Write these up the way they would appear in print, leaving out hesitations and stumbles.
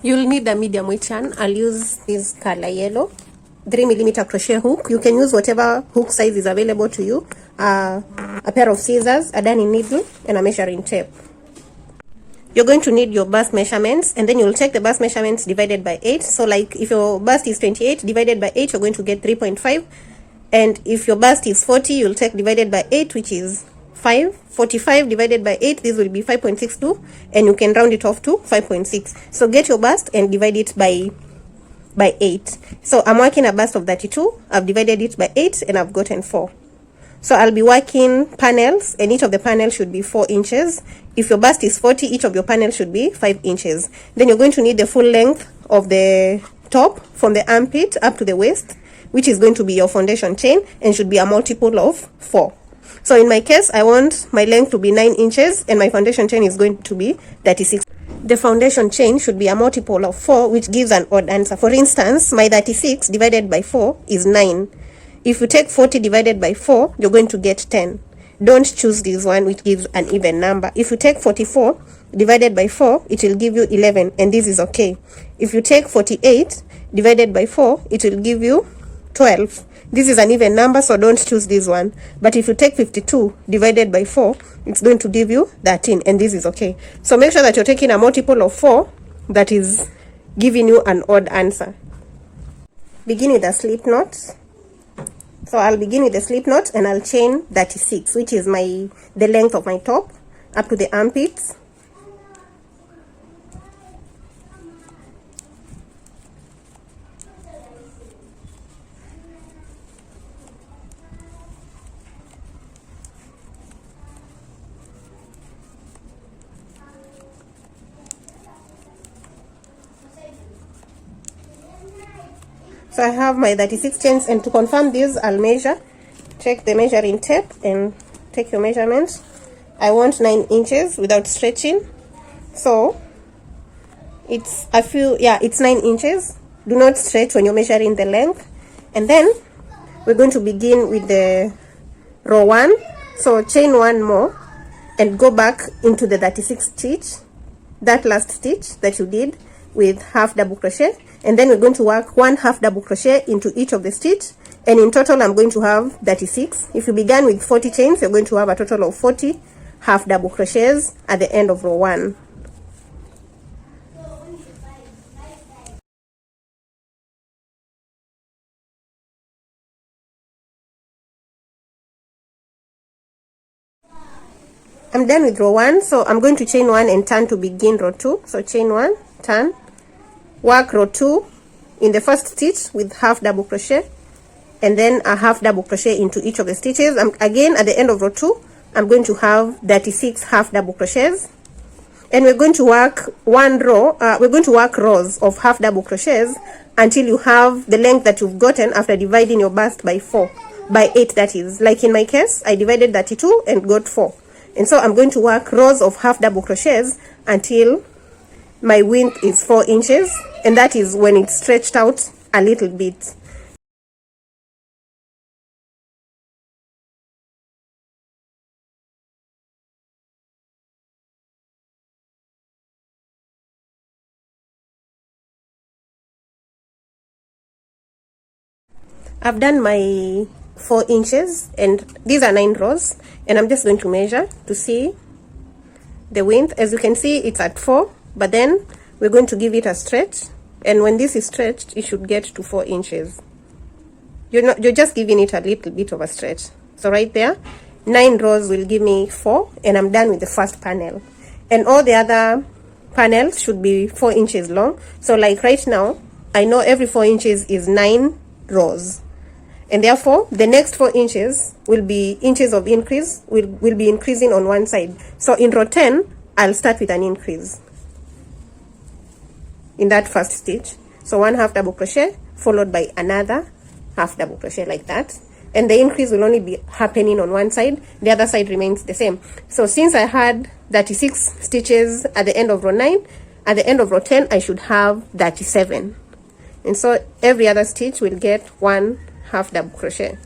You'll need a medium weight yarn. I'll use this color yellow 3mm crochet hook. You can use whatever hook size is available to you. A pair of scissors, a darning needle, and a measuring tape. You're going to need your bust measurements, and then you'll check the bust measurements divided by 8. So like if your bust is 28 divided by 8, you're going to get 3.5. And if your bust is 40, you'll take divided by 8, which is 5. 45 divided by 8, this will be 5.62, and you can round it off to 5.6. So get your bust and divide it by 8. So I'm working a bust of 32. I've divided it by 8 and I've gotten 4. So I'll be working panels, and each of the panels should be 4 inches. If your bust is 40, each of your panels should be 5 inches. Then you're going to need the full length of the top from the armpit up to the waist, which is going to be your foundation chain and should be a multiple of 4. So in my case, I want my length to be 9 inches and my foundation chain is going to be 36. The foundation chain should be a multiple of 4, which gives an odd answer. For instance, my 36 divided by 4 is 9. If you take 40 divided by 4, you're going to get 10. Don't choose this one, which gives an even number. If you take 44 divided by 4, it will give you 11, and this is okay. If you take 48 divided by 4, it will give you 12. This is an even number, so don't choose this one. But if you take 52 divided by 4, it's going to give you 13, and this is okay. So make sure that you're taking a multiple of 4 that is giving you an odd answer. Begin with a slip knot. So I'll begin with the slip knot and I'll chain 36, which is the length of my top up to the armpits. So I have my 36 chains, and to confirm this, I'll measure. Check the measuring tape and take your measurements. I want 9 inches without stretching. So it's it's 9 inches. Do not stretch when you're measuring the length. And then we're going to begin with the row 1. So chain 1 more and go back into the 36 stitch, that last stitch that you did with half double crochet. And then we're going to work 1 half double crochet into each of the stitch, and in total I'm going to have 36. If you began with 40 chains, you're going to have a total of 40 half double crochets at the end of row 1. I'm done with row 1, so I'm going to chain 1 and turn to begin row 2. So chain 1, turn, work row 2 in the first stitch with half double crochet, and then a half double crochet into each of the stitches. Again, at the end of row 2, I'm going to have 36 half double crochets, and we're going to work we're going to work rows of half double crochets until you have the length that you've gotten after dividing your bust by 8, that is. Like in my case, I divided 32 and got 4. And so I'm going to work rows of half double crochets until my width is 4 inches, and that is when it's stretched out a little bit. I've done my 4 inches, and these are 9 rows, and I'm just going to measure to see the width. As you can see, it's at 4, but then we're going to give it a stretch, and when this is stretched, it should get to 4 inches. You're just giving it a little bit of a stretch. So right there, 9 rows will give me 4, and I'm done with the first panel. And all the other panels should be 4 inches long. So like right now, I know every 4 inches is 9 rows. And therefore, the next 4 inches will be inches of increase, will be increasing on one side. So in row 10, I'll start with an increase in that first stitch. So 1 half double crochet followed by another half double crochet like that. And the increase will only be happening on one side. The other side remains the same. So since I had 36 stitches at the end of row 9, at the end of row 10, I should have 37. And so every other stitch will get 1 half double crochet.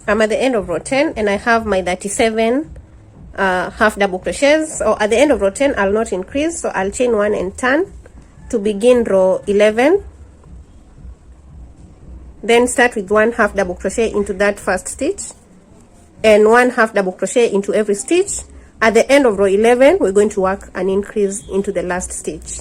I'm at the end of row 10 and I have my 37 half double crochets. So at the end of row 10 I'll not increase, so I'll chain 1 and turn to begin row 11. Then start with 1 half double crochet into that first stitch and 1 half double crochet into every stitch. At the end of row 11 we're going to work an increase into the last stitch.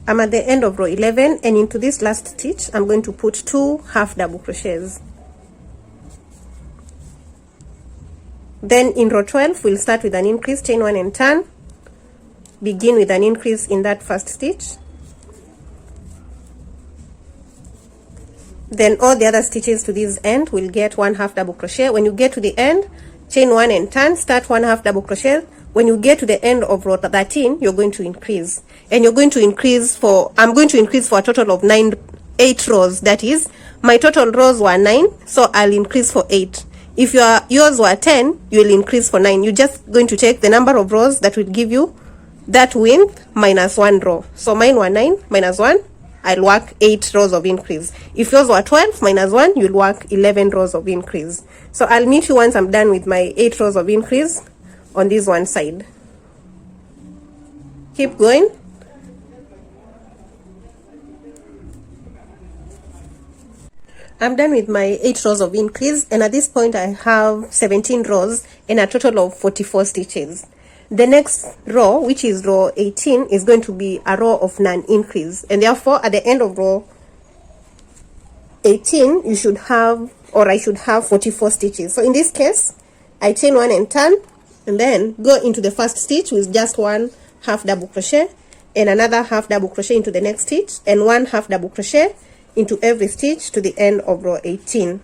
I'm at the end of row 11 and into this last stitch I'm going to put 2 half double crochets. Then in row 12 we'll start with an increase, chain 1 and turn, begin with an increase in that first stitch, then all the other stitches to this end will get 1 half double crochet. When you get to the end, chain 1 and turn, start 1 half double crochet. When you get to the end of row 13 you're going to increase, and you're going to increase for, I'm going to increase for a total of 8 rows. That is, my total rows were 9, so I'll increase for 8. If yours were 10, you'll increase for 9. You're just going to take the number of rows that will give you that width minus 1 row. So mine were 9 minus 1, I'll work 8 rows of increase. If yours were 12 minus 1, you'll work 11 rows of increase. So I'll meet you once I'm done with my 8 rows of increase on this one side. Keep going. I'm done with my 8 rows of increase, and at this point I have 17 rows and a total of 44 stitches. The next row, which is row 18, is going to be a row of non-increase, and therefore at the end of row 18 you should have, or I should have, 44 stitches. So in this case I chain 1 and turn, and then go into the first stitch with just 1 half double crochet and another half double crochet into the next stitch and 1 half double crochet into every stitch to the end of row 18.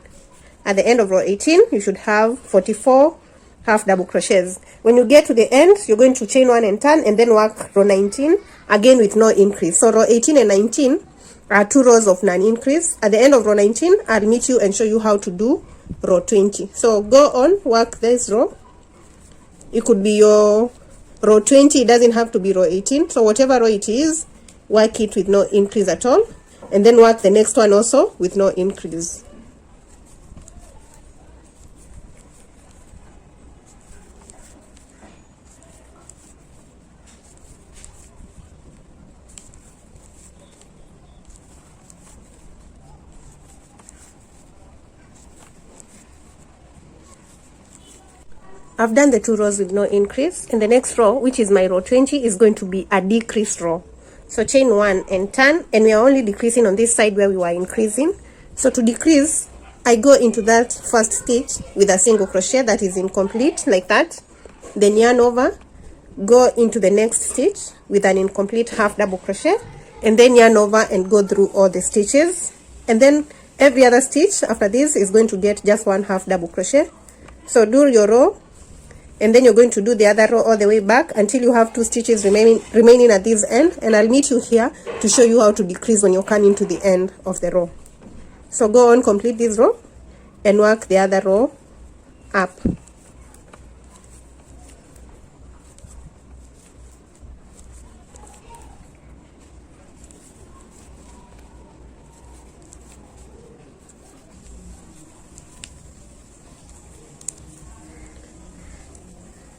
At the end of row 18 you should have 44 half double crochets. When you get to the end you're going to chain 1 and turn and then work row 19 again with no increase. So row 18 and 19 are 2 rows of non-increase. At the end of row 19 I'll meet you and show you how to do row 20. So go on, work this row. It could be your row 20, it doesn't have to be row 18. So whatever row it is, work it with no increase at all, and then work the next one also with no increase. I've done the 2 rows with no increase, and the next row, which is my row 20, is going to be a decreased row. So chain 1 and turn, and we are only decreasing on this side where we were increasing. So to decrease, I go into that first stitch with a single crochet that is incomplete, like that, then yarn over, go into the next stitch with an incomplete half double crochet, and then yarn over and go through all the stitches, and then every other stitch after this is going to get just 1 half double crochet. So do your row, and then you're going to do the other row all the way back until you have 2 stitches remaining at this end, and I'll meet you here to show you how to decrease when you're coming to the end of the row. So go on, complete this row and work the other row up.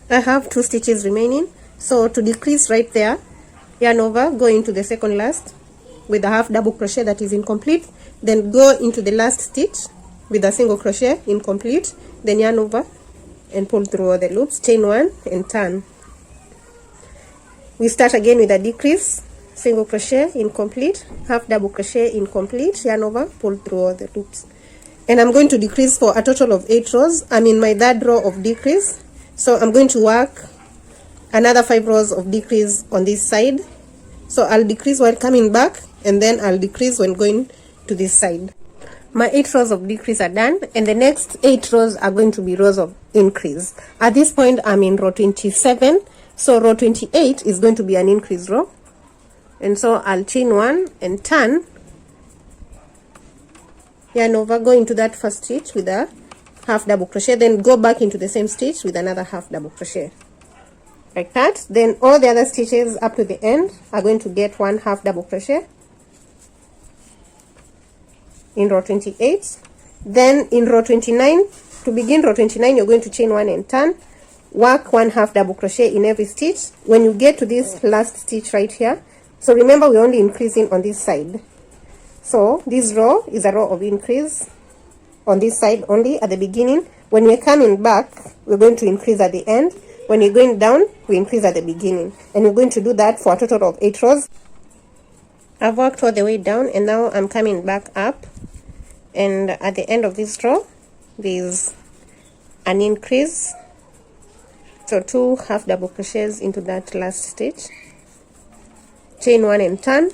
I have 2 stitches remaining, so to decrease right there, yarn over, go into the second last with a half double crochet that is incomplete, then go into the last stitch with a single crochet incomplete, then yarn over and pull through all the loops, chain 1 and turn. We start again with a decrease, single crochet incomplete, half double crochet incomplete, yarn over, pull through all the loops, and I'm going to decrease for a total of 8 rows. I'm in my 3rd row of decrease, so I'm going to work another 5 rows of decrease on this side. So I'll decrease while coming back, and then I'll decrease when going to this side. My 8 rows of decrease are done, and the next 8 rows are going to be rows of increase. At this point I'm in row 27, so row 28 is going to be an increase row, and so I'll chain 1 and turn, yarn over, go into that first stitch with a half double crochet, then go back into the same stitch with another half double crochet, like that. Then all the other stitches up to the end are going to get one half double crochet in row 28. Then in row 29, to begin row 29, you're going to chain 1 and turn, work 1 half double crochet in every stitch. When you get to this last stitch right here, so remember we're only increasing on this side, so this row is a row of increase on this side only at the beginning. When we're coming back, we're going to increase at the end. When you're going down, we increase at the beginning, and we're going to do that for a total of 8 rows. I've worked all the way down, and now I'm coming back up, and at the end of this row there's an increase, so 2 half double crochets into that last stitch, chain 1 and turn,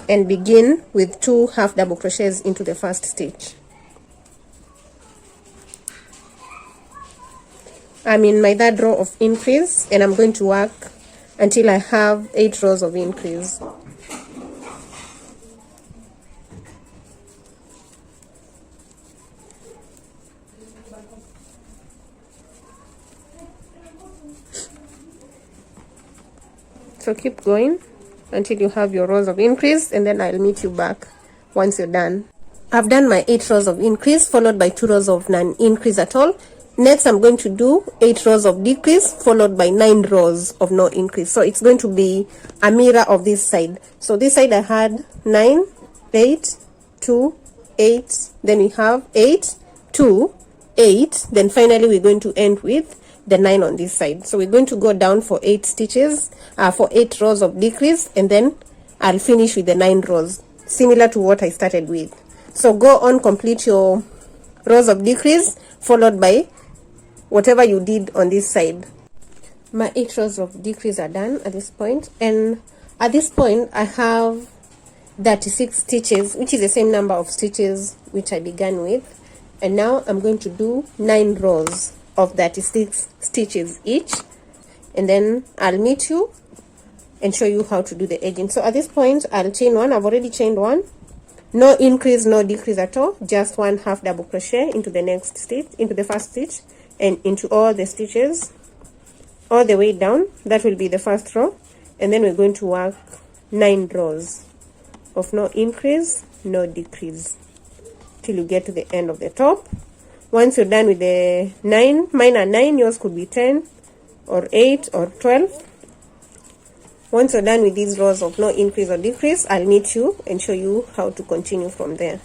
and begin with 2 half double crochets into the first stitch. I'm in my third row of increase, and I'm going to work until I have 8 rows of increase. So keep going until you have your rows of increase, and then I'll meet you back once you're done. I've done my 8 rows of increase followed by 2 rows of non-increase at all. Next, I'm going to do 8 rows of decrease followed by 9 rows of no increase. So it's going to be a mirror of this side. So this side I had 9, 8, 2, 8, then we have 8, 2, 8, then finally we're going to end with the 9 on this side. So we're going to go down for 8 stitches, for 8 rows of decrease, and then I'll finish with the 9 rows, similar to what I started with. So go on, complete your rows of decrease followed by whatever you did on this side. My 8 rows of decrease are done at this point, and at this point I have 36 stitches, which is the same number of stitches which I began with, and now I'm going to do 9 rows of 36 stitches each, and then I'll meet you and show you how to do the edging. So at this point I'll chain 1. I've already chained 1, no increase, no decrease at all, just 1 half double crochet into the next stitch, into the first stitch, and into all the stitches all the way down. That will be the first row, and then we're going to work 9 rows of no increase, no decrease till you get to the end of the top. Once you're done with the 9, mine are 9, yours could be 10 or 8 or 12. Once you're done with these rows of no increase or decrease, I'll meet you and show you how to continue from there.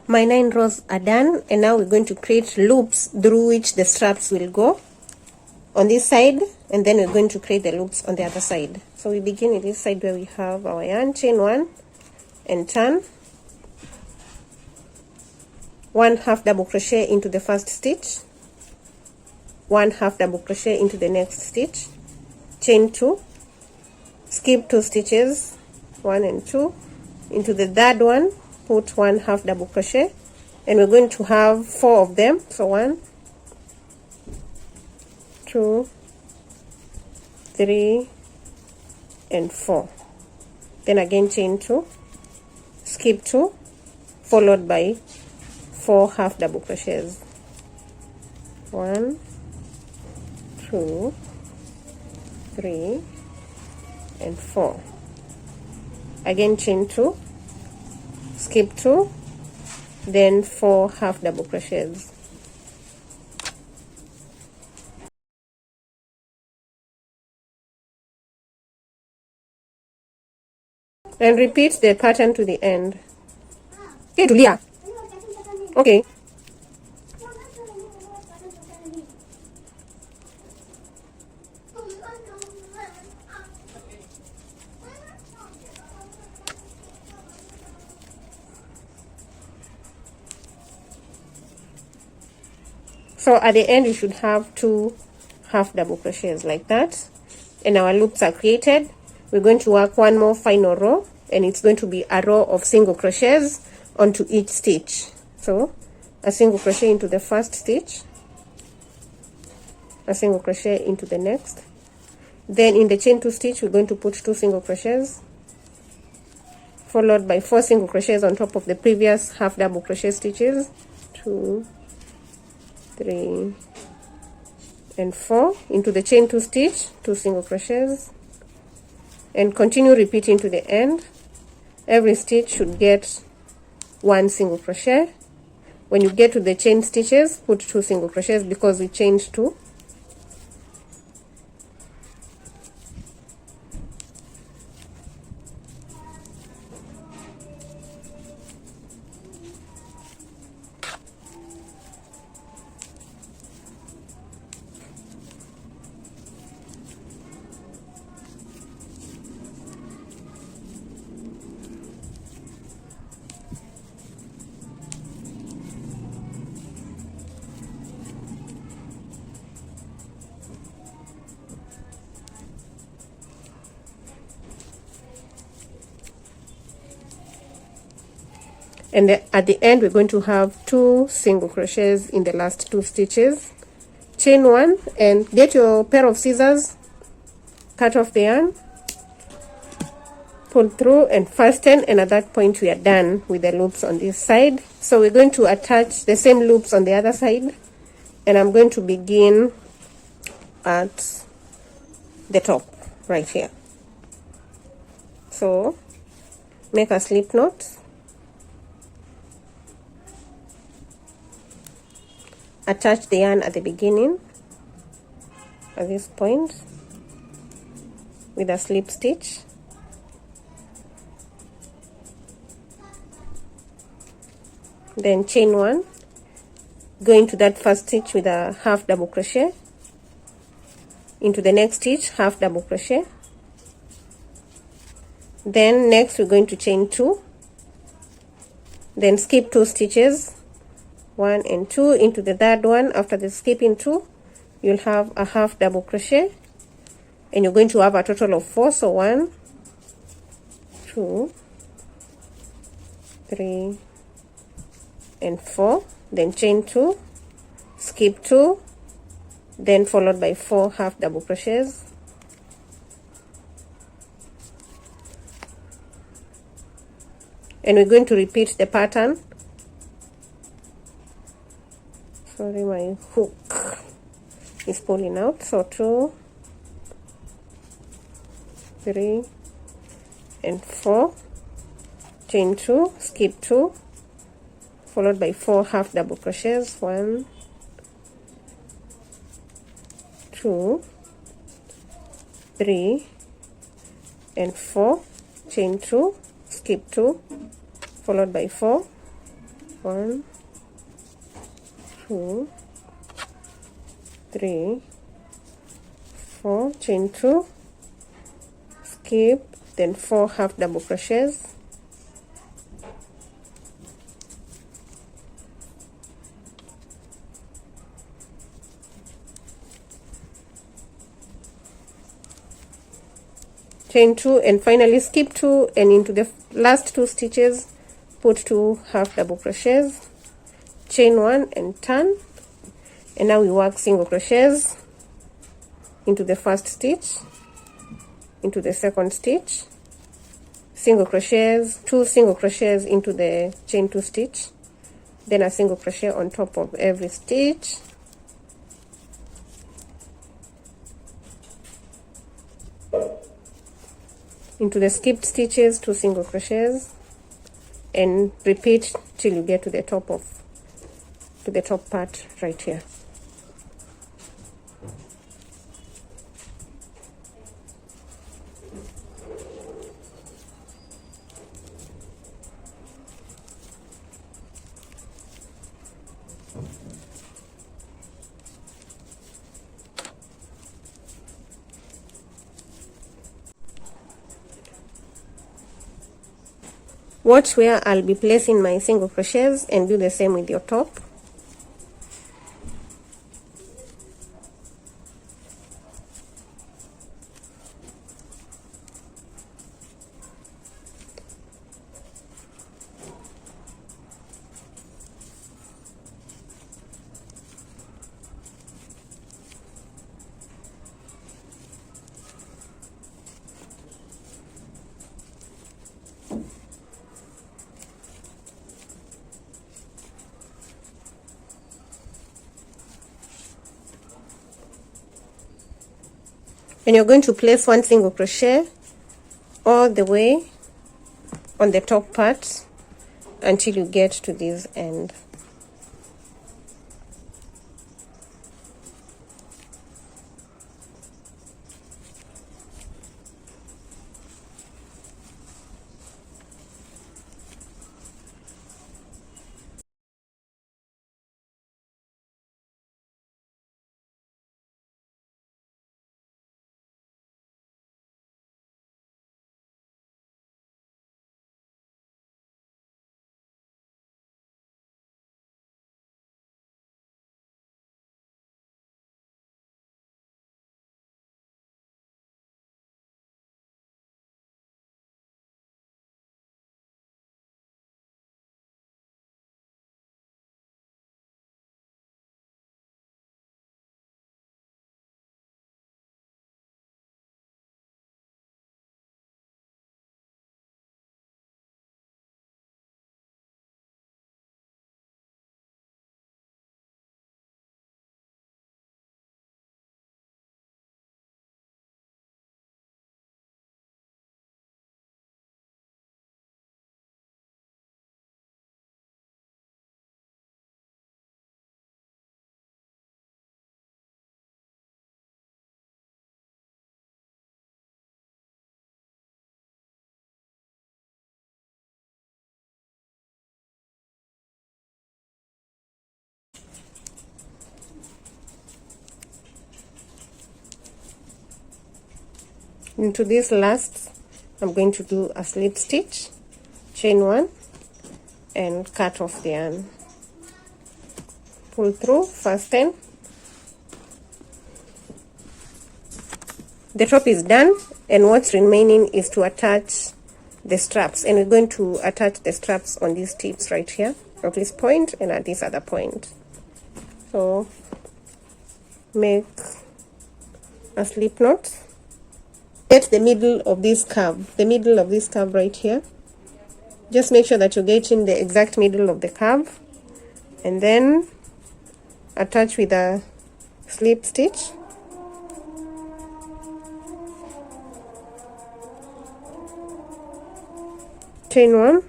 My 9 rows are done, and now we're going to create loops through which the straps will go on this side, and then we're going to create the loops on the other side. So we begin with this side where we have our yarn, chain 1 and turn, 1 half double crochet into the first stitch, 1 half double crochet into the next stitch, chain 2, skip 2 stitches, 1 and 2, into the third one, put 1 half double crochet, and we're going to have 4 of them. So 1, 2, 3 and 4. Then again chain 2, skip 2, followed by 4 half double crochets. 1, 2, 3 and 4. Again chain 2, skip 2, then 4 half double crochets. And repeat the pattern to the end. Okay, Julia. Okay. So at the end you should have 2 half double crochets like that, and our loops are created. We're going to work one more final row, and it's going to be a row of single crochets onto each stitch. So a single crochet into the first stitch, a single crochet into the next, then in the chain 2 stitch we're going to put 2 single crochets, followed by 4 single crochets on top of the previous half double crochet stitches, 2, 3 and 4, into the chain 2 stitch, 2 single crochets, and continue repeating to the end. Every stitch should get 1 single crochet. When you get to the chain stitches, put 2 single crochets because we changed 2. And at the end we're going to have 2 single crochets in the last 2 stitches. Chain 1 and get your pair of scissors, cut off the yarn, pull through and fasten, and at that point we are done with the loops on this side. So we're going to attach the same loops on the other side, and I'm going to begin at the top right here. So make a slip knot, attach the yarn at the beginning at this point with a slip stitch, then chain 1, go into that first stitch with a half double crochet, into the next stitch half double crochet, then next we're going to chain 2, then skip 2 stitches, 1 and 2, into the third one. After the skipping 2 you'll have a half double crochet, and you're going to have a total of 4. So 1, 2, 3 and 4, then chain 2, skip 2, then followed by 4 half double crochets, and we're going to repeat the pattern. Sorry, my hook is pulling out. So 2, 3 and 4, chain 2, skip 2, followed by 4 half double crochets, 1, 2, 3 and 4, chain 2, skip 2, followed by 4, 1, 2, 3, 4, chain 2, skip, then 4 half double crochets, chain 2, and finally skip 2, and into the last 2 stitches put 2 half double crochets, chain 1 and turn, and now we work single crochets into the first stitch, into the second stitch, single crochets, 2 single crochets into the chain 2 stitch, then a single crochet on top of every stitch, into the skipped stitches, 2 single crochets, and repeat till you get to the top part right here. Watch where I'll be placing my single crochets and do the same with your top. and you're going to place one single crochet all the way on the top part until you get to this end. Into this last, I'm going to do a slip stitch, chain 1, and cut off the yarn. Pull through, fasten. The top is done, and what's remaining is to attach the straps, and we're going to attach the straps on these tips right here, at this point and at this other point. So make a slip knot. Get the middle of this curve, right here. Just make sure that you get in the exact middle of the curve, and then attach with a slip stitch. Chain 1,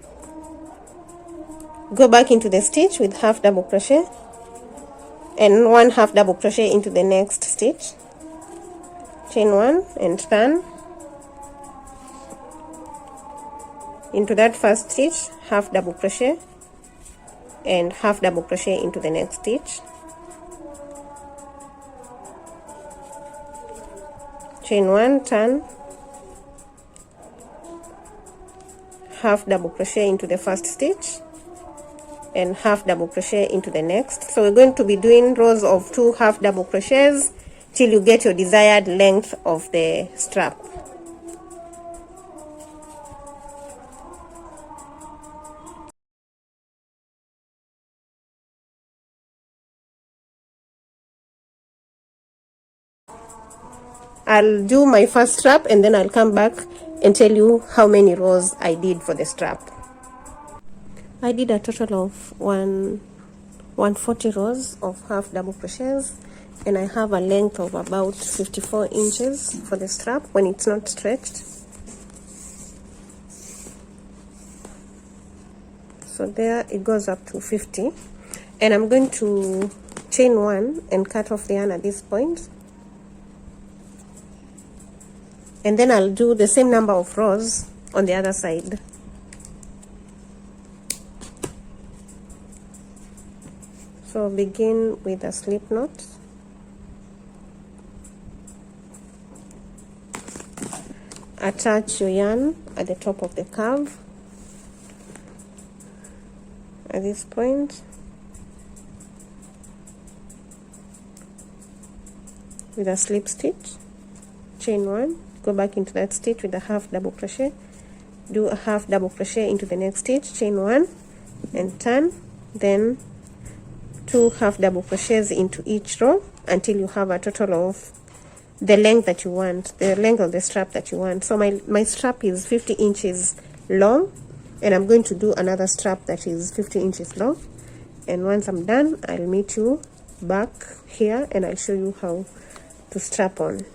go back into the stitch with half double crochet, and 1 half double crochet into the next stitch. Chain 1 and turn. Into that first stitch, half double crochet and half double crochet into the next stitch. Chain 1, turn, half double crochet into the first stitch and half double crochet into the next. So we're going to be doing rows of 2 half double crochets till you get your desired length of the strap. I'll do my first strap and then I'll come back and tell you how many rows I did for the strap. I did a total of 140 rows of half double crochets, and I have a length of about 54 inches for the strap when it's not stretched. So there it goes up to 50, and I'm going to chain 1 and cut off the yarn at this point. And then I'll do the same number of rows on the other side. So begin with a slip knot. Attach your yarn at the top of the curve at this point. With a slip stitch, chain 1. Go back into that stitch with a half double crochet, do a half double crochet into the next stitch, chain 1 and turn, then 2 half double crochets into each row until you have a total of the length that you want, the length of the strap that you want. So my strap is 50 inches long, and I'm going to do another strap that is 50 inches long, and once I'm done I'll meet you back here and I'll show you how to strap on.